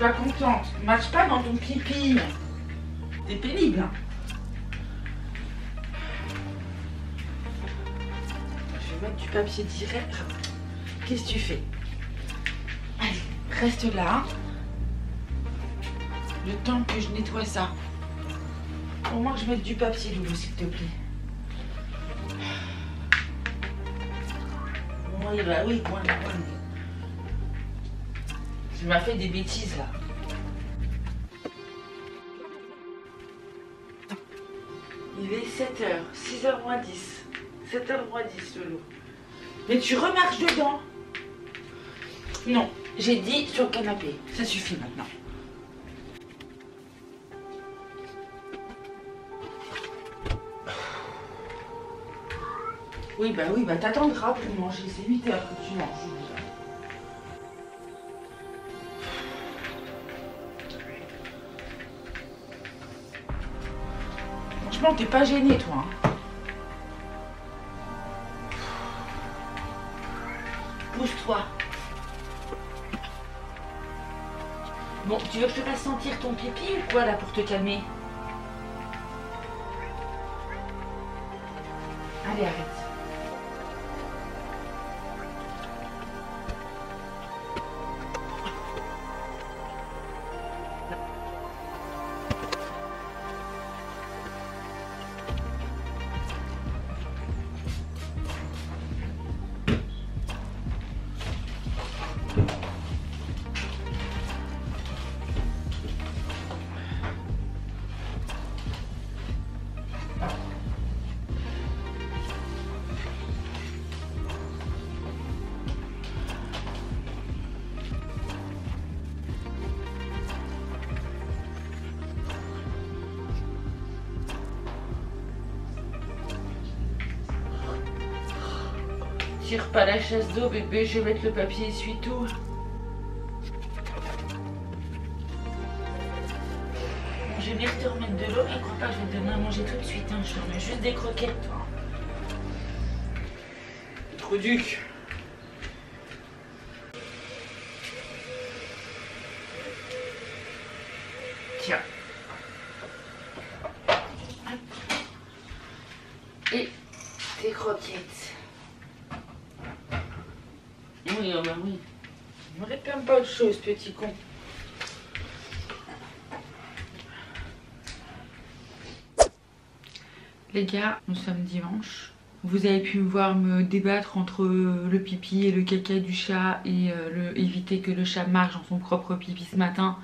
pas contente. Marche pas dans ton pipi. C'est pénible. Hein. Je vais mettre du papier direct. Qu'est-ce que tu fais? Allez, reste là. Le temps que je nettoie ça. Au moins que je mette du papier, Loulou, s'il te plaît. Oui, bah oui, coin. Tu m'as fait des bêtises là. Il est 7h, 6h moins 10. 7h moins 10, Loulou. Mais tu remarches dedans. Non, j'ai dit sur le canapé. Ça suffit maintenant. Oui, bah t'attendras pour manger. C'est 8h que tu manges. Franchement, t'es pas gêné, toi. Hein. Pousse-toi. Bon, tu veux que je te fasse sentir ton pipi ou quoi, là, pour te calmer? Allez, arrête. Tire pas la chasse d'eau, bébé, je vais mettre le papier essuie-tout. Je vais bien te remettre de l'eau, mais crois pas que je vais te donner à manger tout de suite. Hein. Je te remets juste des croquettes, toi. Trop duc. Tiens. Et tes croquettes. Oui, oh bah oui. Ne me réclame pas autre chose, petit con. Les gars, nous sommes dimanche. Vous avez pu me voir me débattre entre le pipi et le caca du chat et éviter que le chat marche dans son propre pipi ce matin.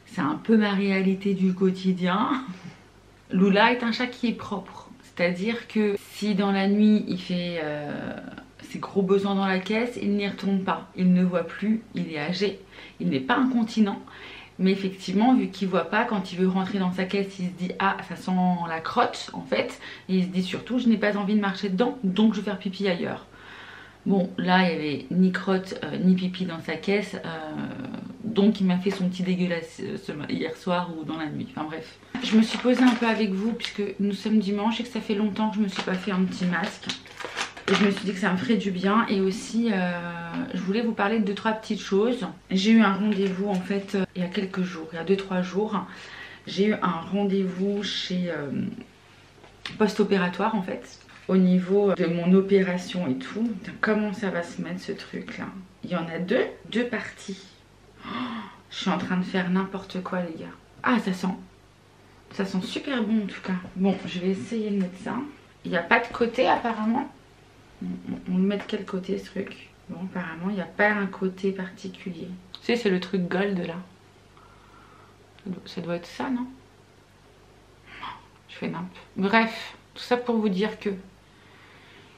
C'est un peu ma réalité du quotidien. Lula est un chat qui est propre. C'est-à-dire que si dans la nuit il fait ses gros besoins dans la caisse, il n'y retourne pas. Il ne voit plus, il est âgé, il n'est pas incontinent. Mais effectivement, vu qu'il ne voit pas, quand il veut rentrer dans sa caisse, il se dit « Ah, ça sent la crotte en fait ». Et il se dit surtout « Je n'ai pas envie de marcher dedans, donc je vais faire pipi ailleurs ». Bon, là, il n'y avait ni crotte ni pipi dans sa caisse. Donc il m'a fait son petit dégueulasse hier soir ou dans la nuit. Enfin bref. Je me suis posée un peu avec vous puisque nous sommes dimanche et que ça fait longtemps que je ne me suis pas fait un petit masque. Et je me suis dit que ça me ferait du bien. Et aussi, je voulais vous parler de 2-3 petites choses. J'ai eu un rendez-vous en fait il y a quelques jours, il y a 2-3 jours. J'ai eu un rendez-vous chez post-opératoire en fait. Au niveau de mon opération et tout. Comment ça va se mettre ce truc là? Il y en a deux parties. Oh, je suis en train de faire n'importe quoi les gars. Ah, ça sent super bon en tout cas. Bon, je vais essayer de mettre ça. Il n'y a pas de côté apparemment. On le met de quel côté ce truc? Bon, apparemment il n'y a pas un côté particulier. Tu sais, c'est le truc gold là. Ça doit être ça, non? Je fais nimp. Bref, tout ça pour vous dire que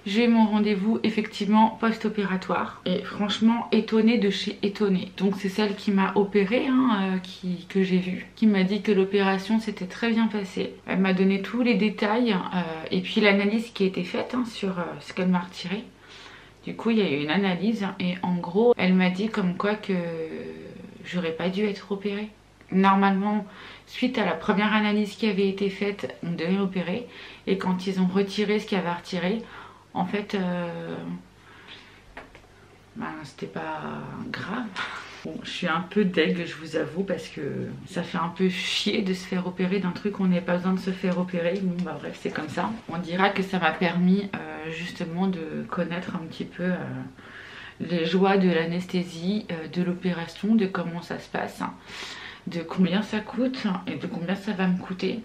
j'ai mon rendez-vous effectivement post-opératoire et franchement étonnée de chez étonnée. Donc c'est celle qui m'a opérée, hein, que j'ai vue, qui m'a dit que l'opération s'était très bien passée. Elle m'a donné tous les détails et puis l'analyse qui a été faite hein, sur ce qu'elle m'a retiré. Du coup il y a eu une analyse et en gros elle m'a dit comme quoi que j'aurais pas dû être opérée. Normalement, suite à la première analyse qui avait été faite, on devait l'opérer et quand ils ont retiré ce qu'il y avait à retirer, en fait, c'était pas grave. Bon, je suis un peu deg, je vous avoue, parce que ça fait un peu chier de se faire opérer d'un truc où on n'a pas besoin de se faire opérer. Bon bah bref, c'est comme ça. On dira que ça m'a permis justement de connaître un petit peu les joies de l'anesthésie, de l'opération, de comment ça se passe, de combien ça coûte et de combien ça va me coûter.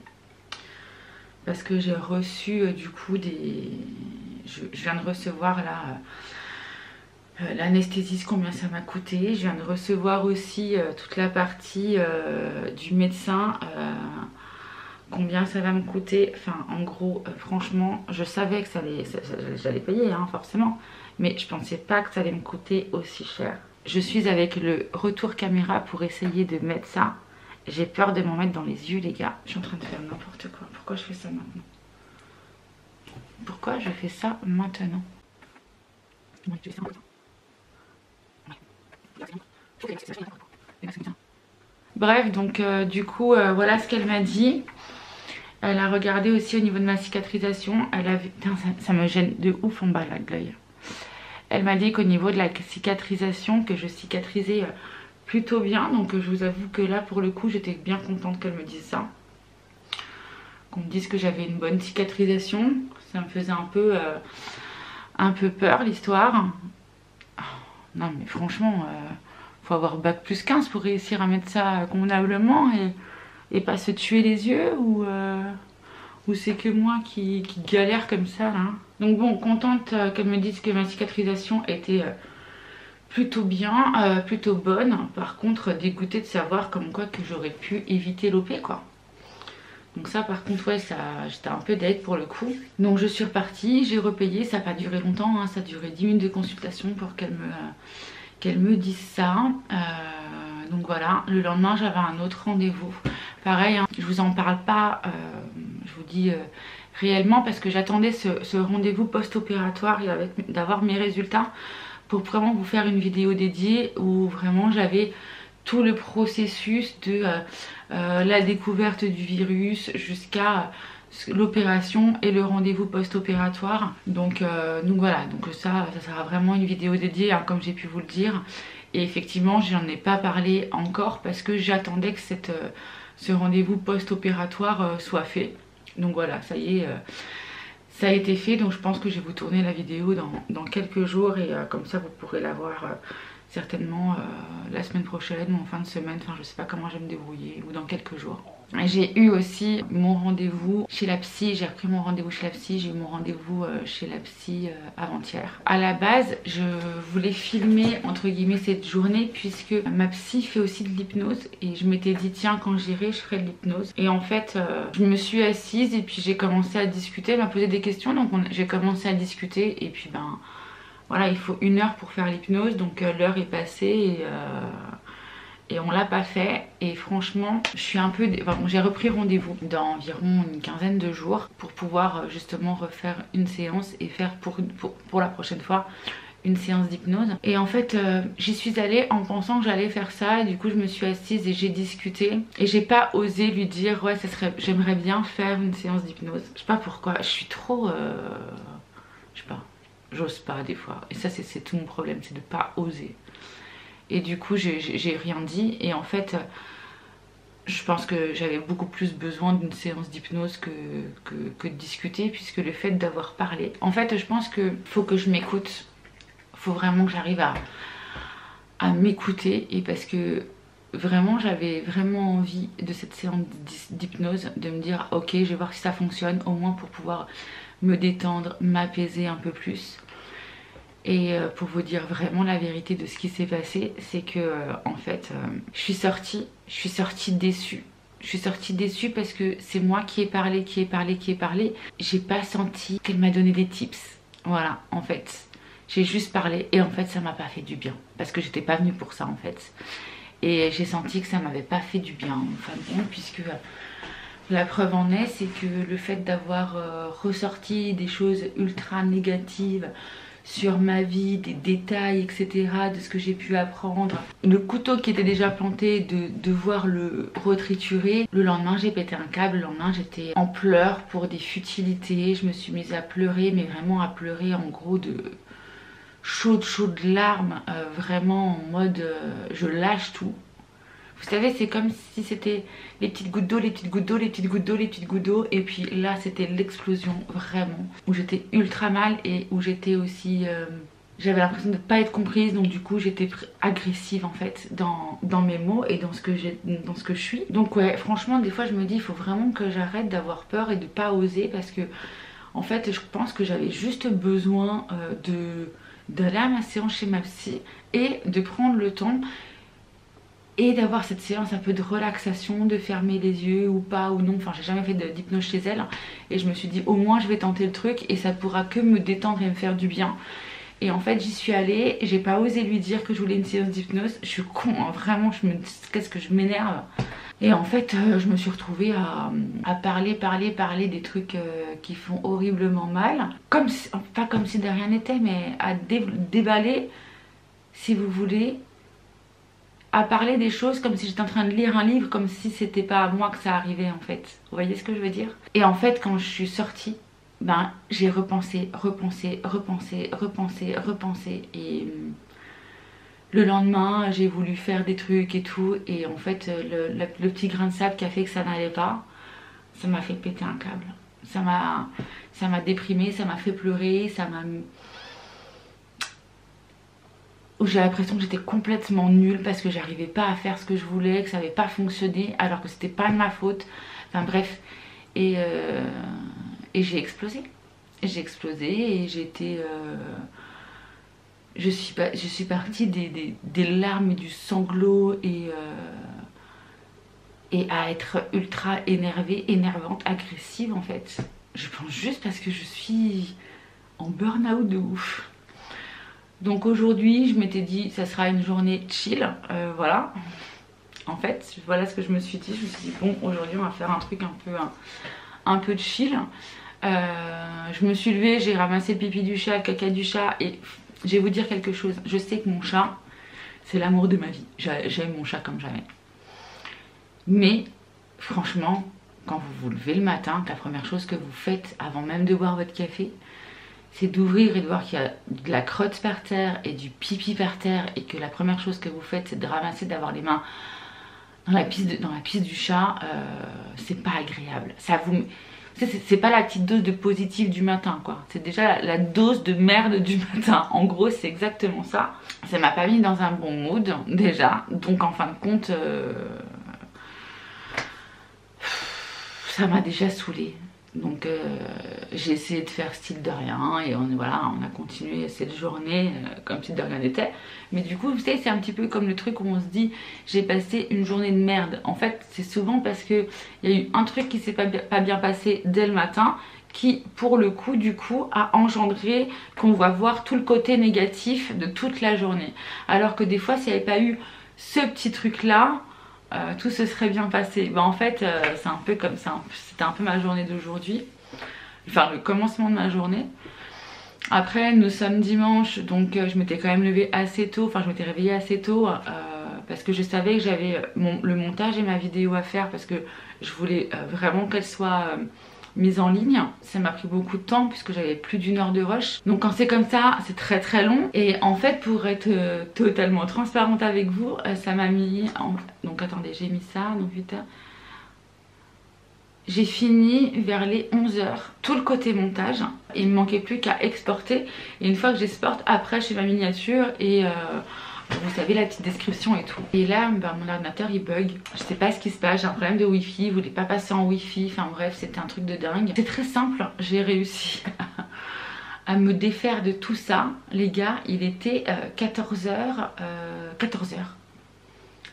Parce que j'ai reçu du coup des... Je viens de recevoir là l'anesthésiste, combien ça m'a coûté. Je viens de recevoir aussi toute la partie du médecin, combien ça va me coûter. Enfin en gros, franchement, je savais que j'allais payer hein, forcément. Mais je pensais pas que ça allait me coûter aussi cher. Je suis avec le retour caméra pour essayer de mettre ça. J'ai peur de m'en mettre dans les yeux les gars. Je suis en train de faire n'importe quoi. Pourquoi je fais ça maintenant? Pourquoi je fais ça maintenant? Bref, donc du coup, voilà ce qu'elle m'a dit. Elle a regardé aussi au niveau de ma cicatrisation. Elle a vu... Putain, ça me gêne de ouf en bas là de l'œil. Elle m'a dit qu'au niveau de la cicatrisation, que je cicatrisais plutôt bien. Donc je vous avoue que là, pour le coup, j'étais bien contente qu'elle me dise ça. Qu'on me dise que j'avais une bonne cicatrisation. Ça me faisait un peu peur l'histoire. Non mais franchement, faut avoir bac plus 15 pour réussir à mettre ça convenablement et pas se tuer les yeux ou c'est que moi qui galère comme ça là. Donc bon, contente qu'elle me dise que ma cicatrisation était plutôt bien, plutôt bonne. Par contre dégoûtée de savoir comme quoi que j'aurais pu éviter l'OP quoi. Donc ça par contre ouais, j'étais un peu deg pour le coup. Donc je suis repartie, j'ai repayé, ça n'a pas duré longtemps, hein, ça a duré 10 minutes de consultation pour qu'elle me dise ça. Donc voilà, le lendemain j'avais un autre rendez-vous. Pareil, hein, je vous en parle pas, je vous dis réellement parce que j'attendais ce rendez-vous post-opératoire et d'avoir mes résultats pour vraiment vous faire une vidéo dédiée où vraiment j'avais tout le processus de la découverte du virus jusqu'à l'opération et le rendez-vous post-opératoire. Donc voilà, donc ça sera vraiment une vidéo dédiée hein, comme j'ai pu vous le dire. Et effectivement j'en ai pas parlé encore parce que j'attendais que ce rendez-vous post-opératoire soit fait. Donc voilà, ça y est, ça a été fait. Donc je pense que je vais vous tourner la vidéo dans quelques jours et comme ça vous pourrez la voir certainement la semaine prochaine ou en fin de semaine. Enfin je sais pas comment je vais me débrouiller ou dans quelques jours. J'ai eu aussi mon rendez-vous chez la psy, j'ai repris mon rendez-vous chez la psy, j'ai eu mon rendez-vous chez la psy avant-hier. À la base, je voulais filmer entre guillemets cette journée puisque ma psy fait aussi de l'hypnose et je m'étais dit tiens quand j'irai je ferai de l'hypnose. Et en fait je me suis assise et puis j'ai commencé à discuter, elle m'a posé des questions donc j'ai commencé à discuter et puis ben voilà il faut 1 heure pour faire l'hypnose donc l'heure est passée et on l'a pas fait et franchement je suis un peu... Enfin, j'ai repris rendez-vous dans environ une quinzaine de jours pour pouvoir justement refaire une séance et faire pour la prochaine fois une séance d'hypnose. Et en fait j'y suis allée en pensant que j'allais faire ça et du coup je me suis assise et j'ai discuté et j'ai pas osé lui dire ouais ça serait, j'aimerais bien faire une séance d'hypnose. Je sais pas pourquoi, je suis trop... je sais pas, j'ose pas des fois et ça c'est tout mon problème, c'est de pas oser. Et du coup j'ai rien dit et en fait je pense que j'avais beaucoup plus besoin d'une séance d'hypnose que de discuter puisque le fait d'avoir parlé... En fait je pense qu'il faut que je m'écoute, faut vraiment que j'arrive à m'écouter et parce que vraiment j'avais vraiment envie de cette séance d'hypnose, de me dire ok je vais voir si ça fonctionne au moins pour pouvoir me détendre, m'apaiser un peu plus. Et pour vous dire vraiment la vérité de ce qui s'est passé, c'est que en fait je suis sortie déçue. Je suis sortie déçue parce que c'est moi qui ai parlé. J'ai pas senti qu'elle m'a donné des tips. Voilà, en fait. J'ai juste parlé et en fait ça m'a pas fait du bien. Parce que j'étais pas venue pour ça en fait. Et j'ai senti que ça m'avait pas fait du bien en fin de compte puisque... La preuve en est, c'est que le fait d'avoir ressorti des choses ultra négatives sur ma vie, des détails, etc., de ce que j'ai pu apprendre, le couteau qui était déjà planté, de devoir le retriturer. Le lendemain, j'ai pété un câble, le lendemain, j'étais en pleurs pour des futilités. Je me suis mise à pleurer, mais vraiment à pleurer en gros de... chaude larmes, vraiment en mode je lâche tout. Vous savez, c'est comme si c'était les petites gouttes d'eau, les petites gouttes d'eau, les petites gouttes d'eau, les petites gouttes d'eau. Et puis là, c'était l'explosion, vraiment. Où j'étais ultra mal et où j'étais aussi... j'avais l'impression de ne pas être comprise. Donc du coup, j'étais agressive en fait dans mes mots et dans ce que je suis. Donc ouais, franchement, des fois, je me dis, il faut vraiment que j'arrête d'avoir peur et de pas oser. Parce que, en fait, je pense que j'avais juste besoin d'aller à ma séance chez ma psy et de prendre le temps et d'avoir cette séance un peu de relaxation, de fermer les yeux ou pas ou non. Enfin, j'ai jamais fait d'hypnose chez elle et je me suis dit au moins je vais tenter le truc et ça pourra que me détendre et me faire du bien. Et en fait j'y suis allée, j'ai pas osé lui dire que je voulais une séance d'hypnose. Je suis con, hein, vraiment, qu'est-ce que je m'énerve. Et en fait je me suis retrouvée à parler des trucs qui font horriblement mal. Pas comme si de rien n'était, mais à déballer, si vous voulez, à parler des choses comme si j'étais en train de lire un livre, comme si c'était pas à moi que ça arrivait en fait. Vous voyez ce que je veux dire? Et en fait quand je suis sortie, ben j'ai repensé et le lendemain j'ai voulu faire des trucs et tout et en fait le petit grain de sable qui a fait que ça n'allait pas, ça m'a fait péter un câble. Ça m'a déprimée, ça m'a fait pleurer, ça m'a... où j'ai l'impression que j'étais complètement nulle parce que j'arrivais pas à faire ce que je voulais, que ça n'avait pas fonctionné alors que c'était pas de ma faute. Enfin bref, et j'ai explosé. J'ai explosé et j'étais... je suis partie des larmes et du sanglot et à être ultra énervante, agressive en fait. Je pense juste parce que je suis en burn-out de ouf. Donc aujourd'hui je m'étais dit ça sera une journée chill, voilà. En fait voilà ce que je me suis dit. Je me suis dit bon, aujourd'hui on va faire un truc un peu chill. Je me suis levée, j'ai ramassé le pipi du chat, le caca du chat et je vais vous dire quelque chose. Je sais que mon chat c'est l'amour de ma vie, j'aime mon chat comme jamais. Mais franchement quand vous vous levez le matin, que la première chose que vous faites avant même de boire votre café, c'est d'ouvrir et de voir qu'il y a de la crotte par terre et du pipi par terre et que la première chose que vous faites c'est de ramasser, d'avoir les mains dans la pisse du chat, c'est pas agréable. Ça vous... C'est pas la petite dose de positif du matin quoi, c'est déjà la dose de merde du matin. En gros c'est exactement ça. Ça m'a pas mis dans un bon mood déjà, donc en fin de compte ça m'a déjà saoulée. Donc j'ai essayé de faire style de rien et voilà, on a continué cette journée comme si de rien n'était. Mais du coup vous savez c'est un petit peu comme le truc où on se dit j'ai passé une journée de merde. En fait c'est souvent parce que il y a eu un truc qui s'est pas bien passé dès le matin qui pour le coup du coup a engendré qu'on va voir tout le côté négatif de toute la journée. Alors que des fois s'il n'y avait pas eu ce petit truc là, tout se serait bien passé. En fait c'est un peu comme ça, c'était un peu ma journée d'aujourd'hui, enfin le commencement de ma journée. Après nous sommes dimanche, donc je m'étais quand même levée assez tôt, enfin je m'étais réveillée assez tôt parce que je savais que j'avais le montage et ma vidéo à faire parce que je voulais vraiment qu'elle soit mise en ligne. Ça m'a pris beaucoup de temps puisque j'avais plus d'1 heure de rush. Donc quand c'est comme ça, c'est très long. Et en fait pour être totalement transparente avec vous, ça m'a mis... Donc attendez, j'ai mis ça, donc 8 heures. J'ai fini vers les 11 h tout le côté montage. Il me manquait plus qu'à exporter. Et une fois que j'exporte, après je fais ma miniature et... vous savez la petite description et tout. Et là mon ordinateur il bug. Je sais pas ce qui se passe, j'ai un problème de wifi, il voulait pas passer en wifi. Enfin bref c'était un truc de dingue. C'est très simple, j'ai réussi à me défaire de tout ça. Les gars il était 14 h.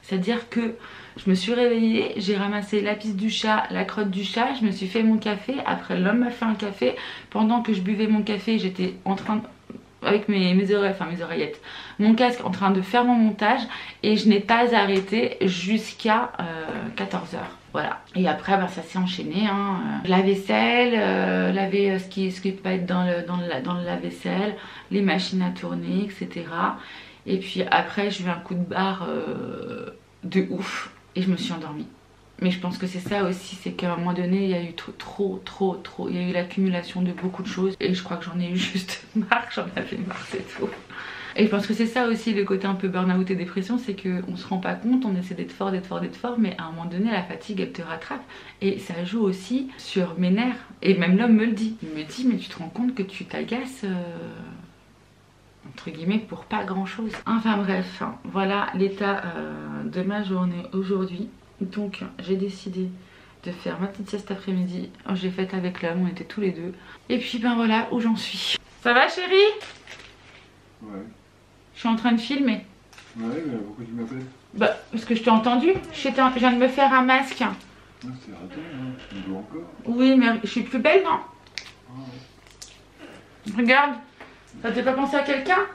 C'est à dire que je me suis réveillée, j'ai ramassé la pisse du chat, la crotte du chat, je me suis fait mon café. Après l'homme m'a fait un café. Pendant que je buvais mon café j'étais en train de... avec mes oreilles, enfin mes oreillettes, mon casque en train de faire mon montage et je n'ai pas arrêté jusqu'à 14 h. Voilà. Et après ça s'est enchaîné. La vaisselle, laver ce qui peut pas être dans le lave-vaisselle, les machines à tourner, etc. Et puis après j'ai eu un coup de barre de ouf et je me suis endormie. Mais je pense que c'est ça aussi, c'est qu'à un moment donné il y a eu trop, il y a eu l'accumulation de beaucoup de choses et je crois que j'en ai eu juste marre, j'en avais marre, c'est tout. Et je pense que c'est ça aussi le côté un peu burn-out et dépression, c'est qu'on se rend pas compte, on essaie d'être fort, mais à un moment donné la fatigue elle te rattrape. Et ça joue aussi sur mes nerfs. Et même l'homme me le dit. Il me dit mais tu te rends compte que tu t'agaces entre guillemets pour pas grand chose. Enfin bref, voilà l'état de ma journée aujourd'hui. Donc j'ai décidé de faire ma petite sieste après-midi. J'ai fait avec l'homme, on était tous les deux. Et puis ben voilà où j'en suis. Ça va chérie? Ouais. Je suis en train de filmer. Ouais, mais pourquoi tu m'appelles? Bah, parce que je t'ai entendu. Je viens de me faire un masque. Ah, c'est raté, hein. Tu dois encore? Oui, mais je suis plus belle, non? Ah ouais. Regarde. Ça te fait pas penser à quelqu'un?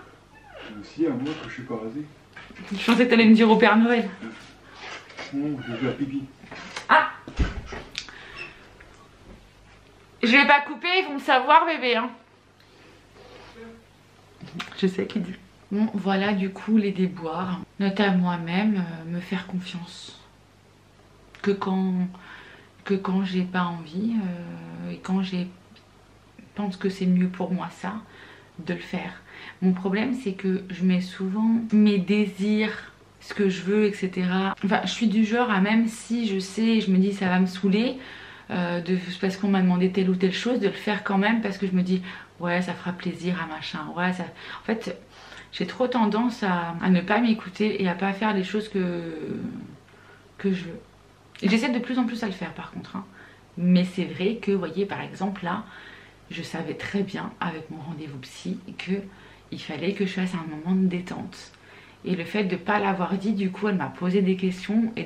Si, à moi que je suis pas rasé. Je pensais que t'allais me dire au Père Noël. Non, je vais faire pipi. Ah! Je vais pas couper, ils vont me savoir, bébé. Hein. Je sais qui dit. Bon, voilà du coup les déboires. Note à moi-même, me faire confiance. Que quand j'ai pas envie et quand pense que c'est mieux pour moi ça, de le faire. Mon problème c'est que je mets souvent mes désirs, ce que je veux, etc. Enfin, je suis du genre à même si je sais, je me dis ça va me saouler, parce qu'on m'a demandé telle ou telle chose, de le faire quand même parce que je me dis ouais ça fera plaisir à machin, ouais ça... En fait j'ai trop tendance à ne pas m'écouter et à pas faire les choses que je veux. J'essaie de plus en plus à le faire par contre, hein. Mais c'est vrai que, vous voyez, par exemple là, je savais très bien avec mon rendez-vous psy que il fallait que je fasse un moment de détente. Et le fait de ne pas l'avoir dit, du coup, elle m'a posé des questions et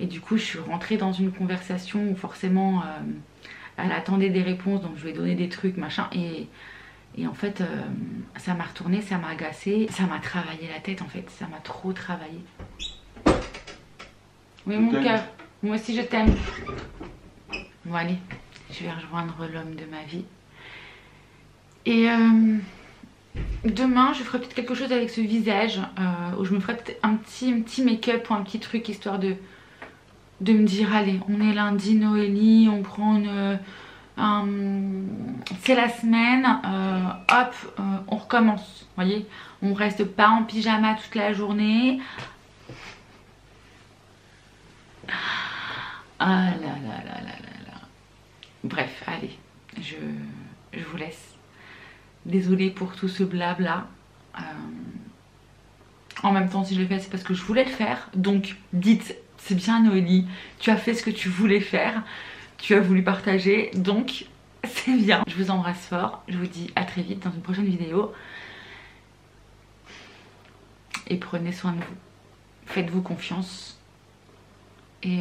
du coup, je suis rentrée dans une conversation où forcément, elle attendait des réponses, donc je lui ai donné des trucs, machin, et en fait, ça m'a retourné, ça m'a agacé, ça m'a travaillé la tête en fait, ça m'a trop travaillé. Oui mon cœur, moi aussi je t'aime. Bon allez, je vais rejoindre l'homme de ma vie. Et demain je ferai peut-être quelque chose avec ce visage, où je me ferai peut-être un petit make-up ou un petit truc histoire de me dire allez, on est lundi, Noélie, on prend c'est la semaine, hop, on recommence, vous voyez, on reste pas en pyjama toute la journée. Ah là là là là là là. Bref, allez, je vous laisse. Désolée pour tout ce blabla. En même temps, si je le fais, c'est parce que je voulais le faire. Donc, dites, c'est bien Noélie, tu as fait ce que tu voulais faire. Tu as voulu partager, donc c'est bien. Je vous embrasse fort, je vous dis à très vite dans une prochaine vidéo. Et prenez soin de vous. Faites-vous confiance. Et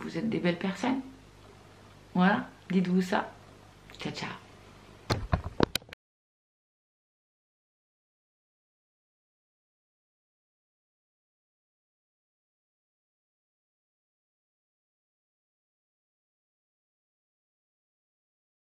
vous êtes des belles personnes. Voilà, dites-vous ça. Ciao, ciao.